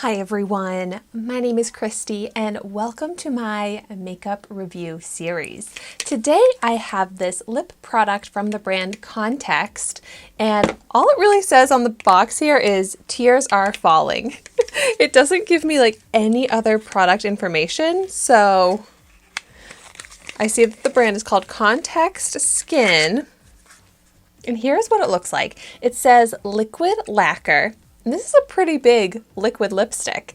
Hi everyone, my name is Christy and welcome to my makeup review series. Today I have this lip product from the brand Context, and all it really says on the box here is tears are falling. It doesn't give me like any other product information, so I see that the brand is called Context Skin, and here's what it looks like. It says Liquid Lacquer. This is a pretty big liquid lipstick.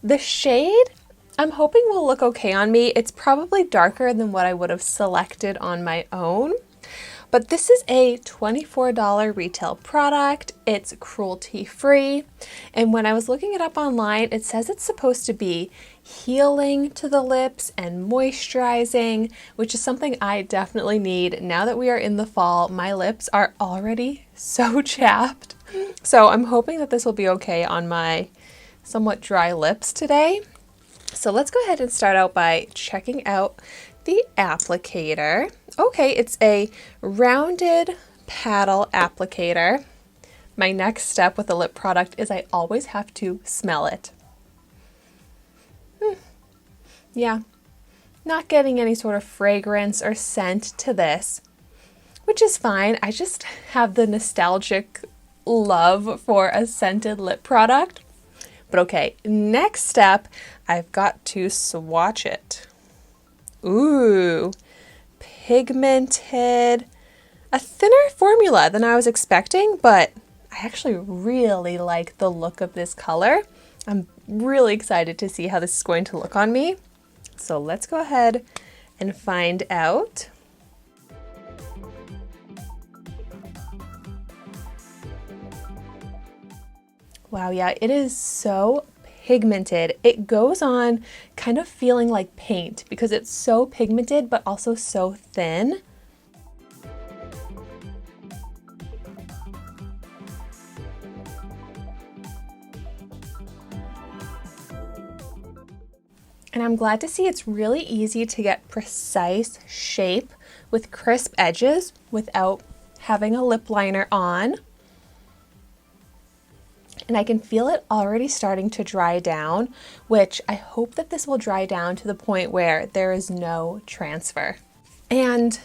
The shade, I'm hoping will look okay on me. It's probably darker than what I would have selected on my own. But this is a $24 retail product. It's cruelty-free. And when I was looking it up online, it says it's supposed to be healing to the lips and moisturizing, which is something I definitely need. Now that we are in the fall, my lips are already so chapped. So I'm hoping that this will be okay on my somewhat dry lips today. So let's go ahead and start out by checking out the applicator. Okay, it's a rounded paddle applicator. My next step with a lip product is I always have to smell it. Yeah, not getting any sort of fragrance or scent to this, which is fine. I just have the nostalgic love for a scented lip product. But okay, next step, I've got to swatch it. Ooh, pigmented, a thinner formula than I was expecting, but I actually really like the look of this color. I'm really excited to see how this is going to look on me. So let's go ahead and find out. Wow, yeah, it is so pigmented. It goes on kind of feeling like paint because it's so pigmented but also so thin. And I'm glad to see it's really easy to get precise shape with crisp edges without having a lip liner on. And I can feel it already starting to dry down, which I hope that this will dry down to the point where there is no transfer. And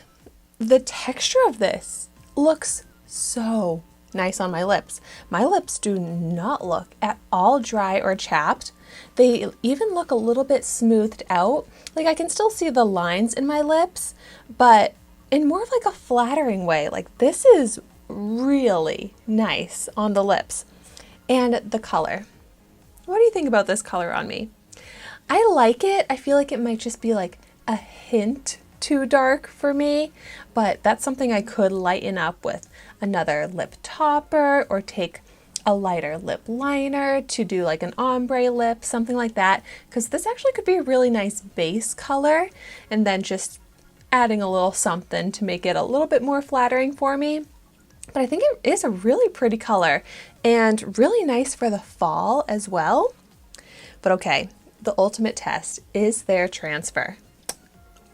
the texture of this looks so nice on my lips. My lips do not look at all dry or chapped. They even look a little bit smoothed out. Like I can still see the lines in my lips, but in more of like a flattering way. Like this is really nice on the lips. And the color. What do you think about this color on me? I like it. I feel like it might just be like a hint too dark for me, but that's something I could lighten up with another lip topper or take a lighter lip liner to do like an ombre lip, something like that, because this actually could be a really nice base color and then just adding a little something to make it a little bit more flattering for me. But I think it is a really pretty color and really nice for the fall as well. But okay, the ultimate test, is there transfer?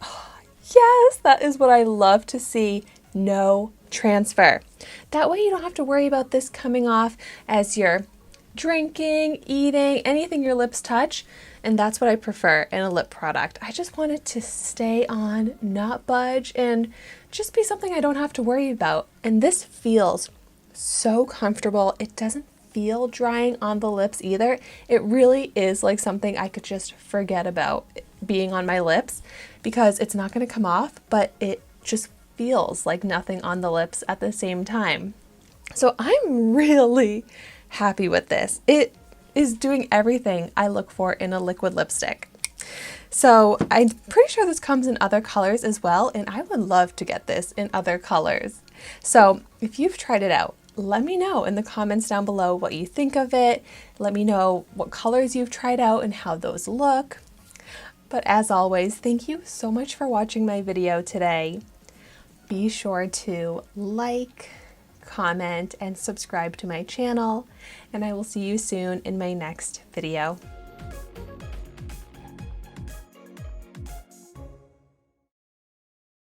Oh, yes, that is what I love to see, no transfer. That way you don't have to worry about this coming off as you're drinking, eating, anything your lips touch. And that's what I prefer in a lip product. I just want it to stay on, not budge, and just be something I don't have to worry about. And this feels so comfortable. It doesn't feel drying on the lips either. It really is like something I could just forget about being on my lips because it's not going to come off, but it just feels like nothing on the lips at the same time. So I'm really happy with this. It is doing everything I look for in a liquid lipstick. So I'm pretty sure this comes in other colors as well, and I would love to get this in other colors. So if you've tried it out, let me know in the comments down below what you think of it. Let me know what colors you've tried out and how those look. But as always, thank you so much for watching my video today. Be sure to like, comment, and subscribe to my channel, and I will see you soon in my next video.